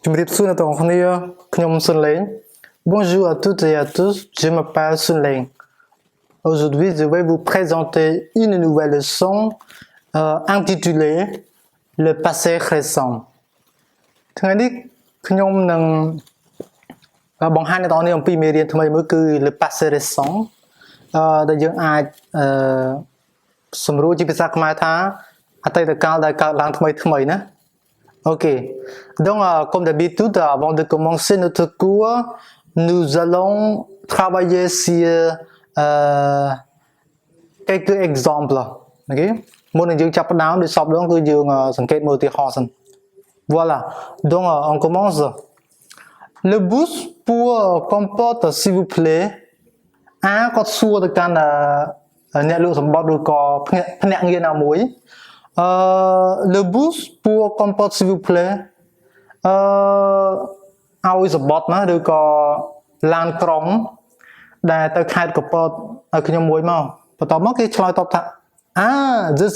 Bonjour à toutes et à tous, je m'appelle Xuân Linh. Aujourd'hui, je vais vous présenter une nouvelle leçon intitulée le passé récent.ថ្ងៃនេះខ្ញុំនឹងបង្ហាញដល់អ្នកអំពីមេរៀនថ្មីមួយគឺ le passé récent ដែលយើងអាចសម្រួលជាភាសាខ្មែរថាអតីតកាលដែលកើតឡើងថ្មីណា Ok, donc comme d'habitude, avant de commencer notre cours, nous allons travailler sur quelques exemples. Ok, một làយើងចាប់ផ្ដើមដូចសពដងគឺយើងសង្កេតមើលឧទាហរណ៍សិន Voilà, donc on commence. Le bus pour comporte s'il vous plaît គាត់សួរទៅកាន់អ្នកលក់សម្បត្តិឬក៏ភ្នាក់ងារណាមួយ le bus pour comporte s'il vous plaît ឲ្យសម្បត្តិណាឬក៏ឡានក្រុងដែលទៅខេត្តកំពតឲ្យខ្ញុំមួយមកបន្ទាប់មកគេឆ្លើយតបថា je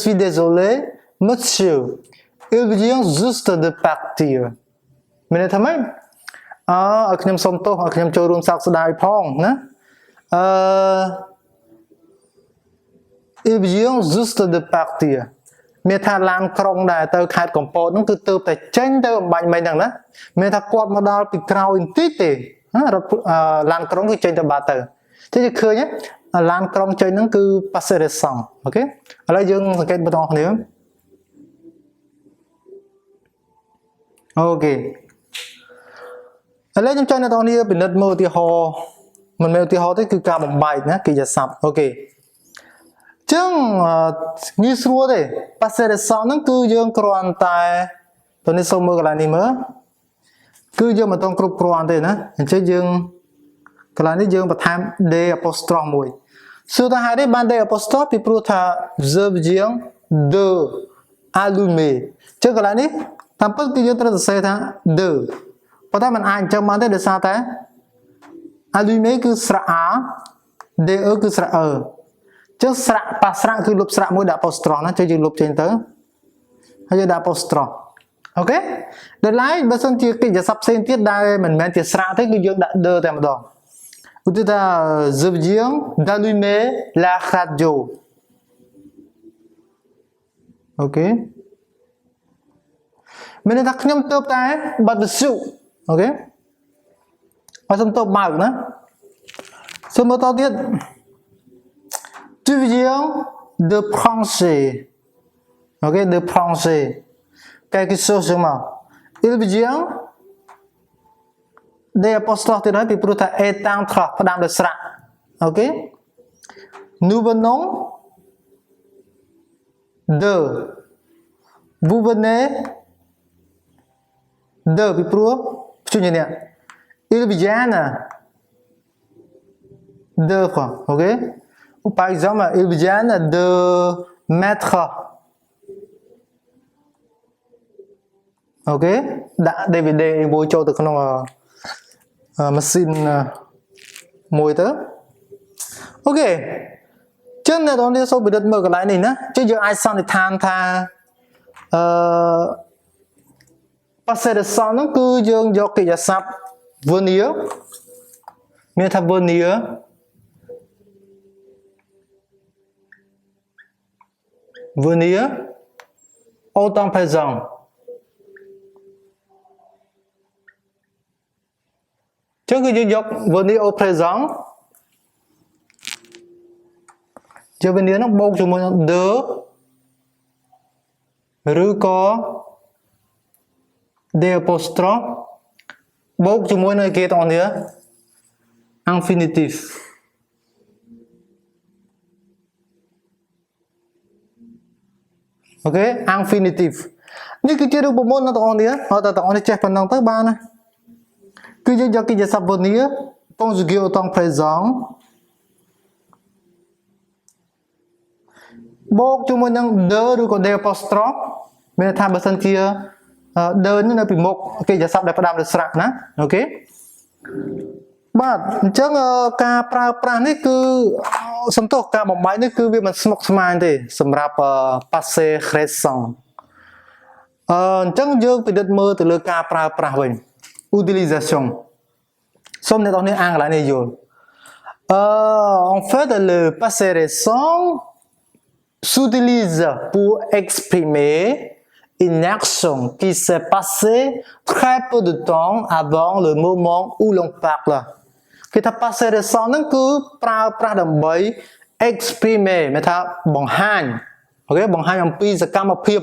suis désolé monsieur il vient juste de partir មានន័យថាម៉េចឲ្យខ្ញុំសុំទោសឲ្យខ្ញុំចូលរួមសោកស្ដាយផងណាil vient juste de partir មានថាឡានក្រុងដែលទៅខេត្តកំពតហ្នឹងគឺទើបតែចេញទៅអំបញ្ញមិញហ្នឹងណាមានថាគាត់មកដល់ពីក្រោយបន្តិចទេរថឡានក្រុងគឺចេញទៅបាត់ទៅតែឃើញឡានក្រុងចេញហ្នឹងគឺ passé récent អូខេឥឡូវយើងសង្កេតបន្តគ្នាអូខេឥឡូវខ្ញុំចង់អ្នកនរគ្នាពិនិត្យមើលឧទាហរណ៍មិនមែនឧទាហរណ៍ទេគឺការបំបែកណាកិរិយាសព្ទអូខេចឹងងាយស្រួលទេ passé récent ហ្នឹងគឺយើងគ្រាន់តែតើនេះសូមមើលកន្លែងនេះមើលគឺយើងមិនต้องគ្រប់គ្រាន់ទេណាអញ្ចឹងយើងកន្លែងនេះយើងបន្ថែម d apostrophe មួយសួរថាហេតុនេះបាន d apostrophe ពីព្រោះថា je viens de allumer ចឹងកន្លែងនេះតាមពិតគឺយើងត្រូវសរសេរថា de ប៉ុន្តែมันអាចអញ្ចឹងបានទេដោយសារតែ allumer គឺស្រៈ a de គឺស្រៈ e ចឹងស្រៈប៉ះស្រៈគឺលុបស្រៈមួយដាក់ apostrophe ណាចឹងយើងលុបចេញទៅហើយយើងដាក់ apostrophe អូខេដល់ឡែកបើសិនជាកិច្ចសព្ទផ្សេងទៀតដែលមិនមែនជាស្រៈទេគឺយើងដាក់ de តែម្ដងឧទាហរណ៍ je viens d'allumer la radio អូខេមានន័យថាខ្ញុំទើបតែបិទវិទ្យុអូខេអត់សំទោបបើកណាសូមមើលតទៀត Tu viens de penser, ok, de penser quelque chose sur moi. Il vient des apostrophes từ đó puis pour ta est en train padam de sra, ok. Nous venons de, vous venez de puis pour tu nhớ nè, il vient de quoi, ok. Par exemple, ils viennent de mettre, ok, đặt DVD vô cho từ trong machine môi tới, ok, chứ này đó đi sau bị đứt mở cái lại này nữa, chứ giờ ai xong thì than tha, passé récent nó cứ dương do cái giờ sắp venir, miễn là venir venir au temps présent. Trước khi dùng venir au présent, chứ venir nó bốc cho mình de, rồi có des apostrophes, bốc cho mình nơi kia toàn nữa, infinitif. Ok, infinitive. Như cái chế độ bộ môn nó tao đi á, họ tao đi check phần năng tới ba này. Cứ như cho cái giờ sắp venir ní, conjugué au temps présent. Bốc cho mình năng de rồi còn de apostrophe. Mình tham bản chia de như là bị một cái giờ sắp để padam được sạc nè, ok. បាទអញ្ចឹងការប្រើប្រាស់នេះគឺសន្ទុះការបំបែកនេះគឺវាមិនស្មុគស្មាញទេសម្រាប់ passé récent chẳng dương bị đất mơ từ lời ca praវិញ utilisation xong này tao nên ăn lại này rồi en fait le passé récent s'utilise pour exprimer une action qui s'est passée très peu de temps avant le moment où l'on parle. Khi ta passé récent nó cứ pra đầm bấy exprimer មានថា បង្ហាញ អូខេ បង្ហាញអំពីសកម្មភាព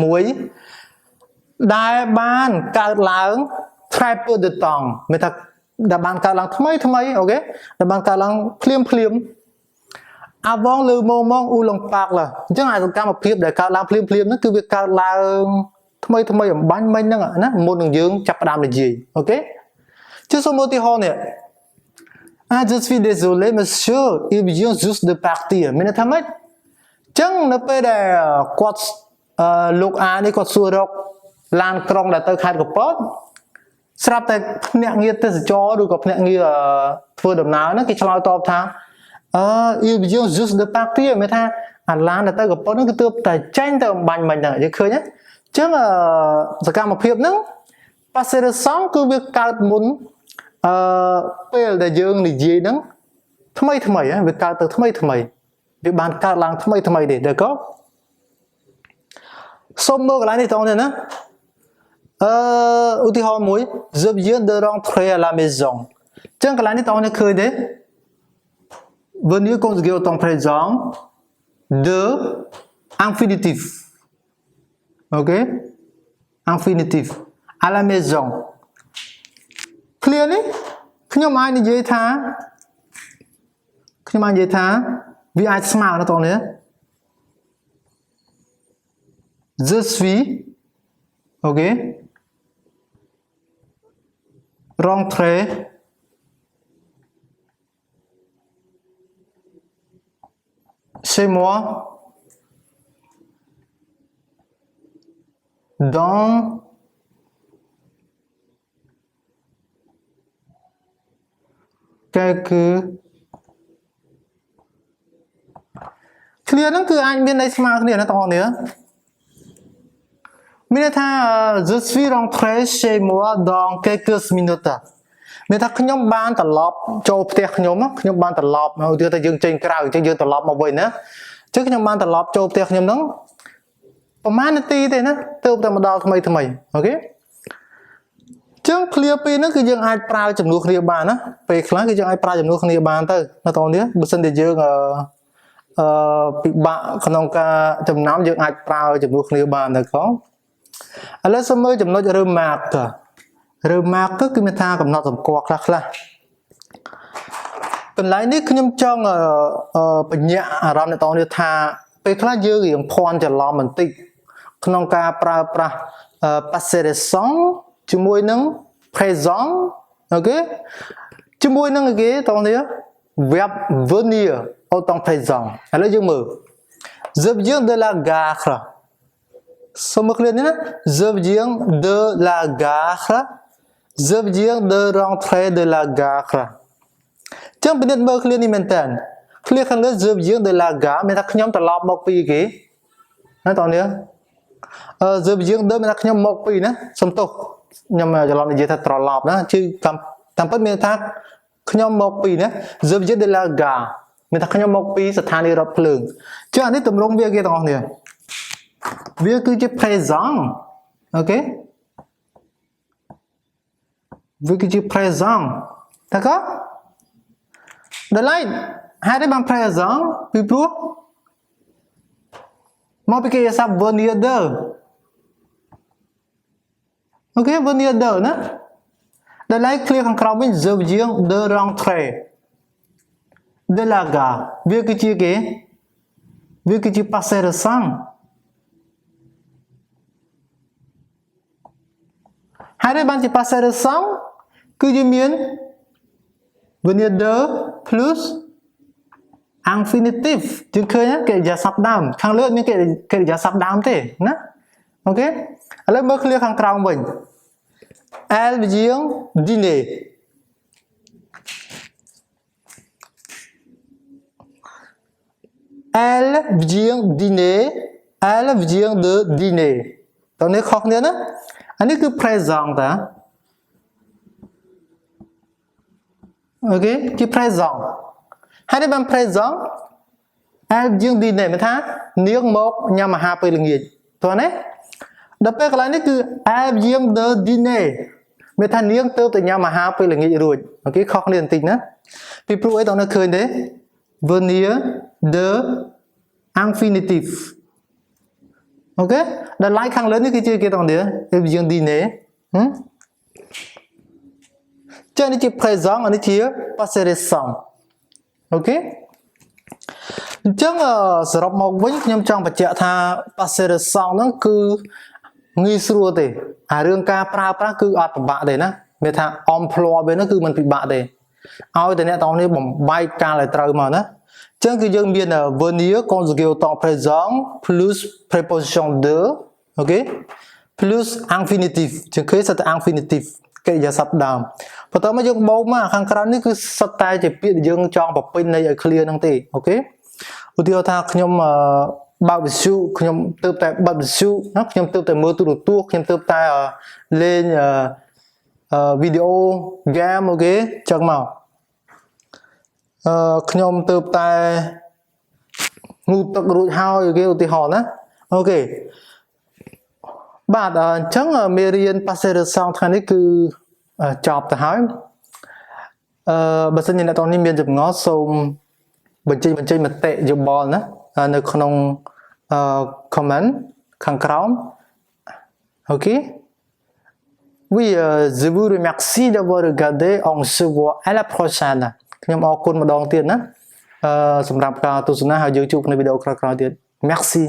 មួយដែលបានកើតឡើង très peu de temps មានថាដែលបានកើតឡើងថ្មីអូខេដែលបានកើតឡើងភ្លាម avant le moment où l'on parle អញ្ចឹងអាសកម្មភាពដែលកើតឡើងភ្លាមហ្នឹងគឺវាកើតឡើងថ្មីអំបញ្ញមិញហ្នឹងណាមុននឹងយើងចាប់ផ្ដើមនិយាយអូខេជាសូមឧទាហរណ៍នេះje suis désolé monsieur il vient juste de partir មានន័យថាម៉េចអញ្ចឹងនៅពេលដែលគាត់លោកអានេះគាត់សួររកឡានក្រុងដែលទៅខេត្តកំពតស្រាប់តែភ្នាក់ងារទេសចរឬក៏ភ្នាក់ងារធ្វើដំណើរហ្នឹងគេឆ្លើយតបថាil vient juste de partir មានថាអាឡានដែលទៅកំពតហ្នឹងគឺទើបតែចេញទៅអំបញ្ញមិញហ្នឹងយើងឃើញទេអញ្ចឹងសកម្មភាពហ្នឹង passé récent គឺវាកើតមុនពេលដែលយើងនិយាយហ្នឹងថ្មីវាកើតទៅថ្មីវាបានកើតឡើងថ្មីទេដែរក៏សូមមើលកន្លែងនេះតោះណាឧទាហរណ៍មួយ je viens de rentrer à la maison អញ្ចឹងកន្លែងនេះតោះឃើញទេ venir conjugué au temps présent de infinitif ok infinitif à la maison clear នេះខ្ញុំអាចនិយាយថាវាអាចស្មើណាតោះនេះ je suis ok rentré chez moi dans quelques clear ហ្នឹងគឺអាចមានន័យស្មើគ្នាណាបងប្អូននេះមានន័យថា je suis rentré chez moi dans quelques minutes មានថាខ្ញុំបានត្រឡប់ចូលផ្ទះខ្ញុំបានត្រឡប់ឧទាហរណ៍ថាយើងចេញក្រៅអញ្ចឹងយើងត្រឡប់មកវិញណាអញ្ចឹងខ្ញុំបានត្រឡប់ចូលផ្ទះខ្ញុំហ្នឹងប្រហែលនាទីទេណាទើបតែមកដល់ថ្មីអូខេអញ្ចឹង clear ពីហ្នឹងគឺយើងអាចប្រើចំនួនគ្នាបានណាពេលខ្លះគឺយើងអាចប្រើចំនួនគ្នាបានទៅណាបងប្អូននេះបើសិនតែយើងពិបាកក្នុងការចំណាំយើងអាចប្រើចំនួនគ្នាបានទៅផងឥឡូវសូមមើលចំណុច remark គឺមានថាកំណត់សម្គាល់ខ្លះកន្លែងនេះខ្ញុំចង់បញ្ជាក់អារម្មណ៍អ្នកទាំងនេះថាពេលខ្លះយើងរៀងភ័ន្តច្រឡំបន្តិចក្នុងការប្រើប្រាស់ passé récent ជាមួយនឹង présent អូខេជាមួយនឹងគេទាំងនេះ verb venir au temps présent ឥឡូវយើងមើល je viens de la gare សូមមើលឃ្លានេះណា je viens de la gare je viens de rentrer de la gare ចឹងពិនិត្យមើលឃ្លានេះមែនតើឃ្លាខាងលើ je viens de la gare មានថាខ្ញុំត្រឡប់មកពីគេណាតោះនេះje viens de មានថាខ្ញុំមកពីណាសុំទោសខ្ញុំច្រឡំនិយាយថាត្រឡប់ណាគឺតាមពិតមានថាខ្ញុំមកពីណា je viens de la gare មានថាខ្ញុំមកពីស្ថានីយ៍រថភ្លើងចឹងអានេះទម្រង់វាគេទាំងអស់គ្នាវាគឺជា présent អូខេវាគឺជា présent តើក៏ដល់ហើយហើយបាន présent ពីព្រោះមកពីគេស័ព្ទ venir de អូខេ venir de ណាដល់ហើយ clear ខាងក្រោមវិញ je viens de rentrer de la gare វាគឺជាគេវាគឺជា passé récent ហើយបានជា passé récent គឺយើងមាន venir de plus infinitif យើងឃើញកិរិយាសព្ទដើមខាងលើមានកិរិយាសព្ទដើមទេណាអូខេឥឡូវមើល clear ខាងក្រោមវិញ elle vient dîner elle vient de dîner តើនេះខុសគ្នាណាអានេះគឺ présent តាអូខេគឺ présent ហើយនេះបាន présent ហើយយើងទីនេះមិនថានាងមកញ៉ាំអាហារពេលល្ងាចតើណាដល់ពេលកន្លែងនេះគឺ យើង de dîner មានថានាងទៅតែញ៉ាំអាហារពេលល្ងាចរួចអូខេខុសគ្នាបន្តិចណាពីព្រោះអីតើនៅឃើញទេ venir de infinitive អូខេដល់ like ខាងលើនេះគឺជាគេតងនេះ យើង dîner ចានេះជា présent អានេះជា passé récent អូខេអញ្ចឹងសរុបមកវិញខ្ញុំចង់បញ្ជាក់ថា passé récent ហ្នឹងគឺងាយស្រួលទេអារឿងការប្រើប្រាស់គឺអត់ពិបាកទេណាមានថា emploi វាហ្នឹងគឺមិនពិបាកទេឲ្យតែអ្នកទាំងនេះបំបែកកាលឲ្យត្រូវមកណាអញ្ចឹងគឺយើងមាន venir conjugué au temps présent plus préposition de អូខេ plus infinitive ជាងគេសិតតែ infinitive កិរិយាសព្ទដើមបន្តមកយើងបូកមកខាងក្រោមនេះគឺសិតតែជាពាក្យដែលយើងចង់បំពេញន័យឲ្យ clear ហ្នឹងទេអូខេឧទាហរណ៍ថាខ្ញុំបើកវិទ្យុខ្ញុំទៅតែបិទវិទ្យុណាខ្ញុំទៅតែមើលទូរទស្សន៍ខ្ញុំទៅតែលេងវីដេអូ game អូខេចឹងមកខ្ញុំទៅតែងូតទឹករួចហើយអូខេឧទាហរណ៍ណាអូខេបាទអញ្ចឹងមេរៀន passé récent ថ្ងៃនេះគឺចប់ទៅហើយបើសិនជាអ្នកទាំងនេះមានចម្ងល់សូមបញ្ចេញមតិយោបល់ណានៅក្នុងcomment ខាងក្រោមអូខេ Oui je vous remercie d'avoir regardé on se voit à la prochaine ខ្ញុំអរគុណម្ដងទៀតណាសម្រាប់ការទស្សនាហើយយើងជួបនៅវីដេអូក្រោយៗទៀត Merci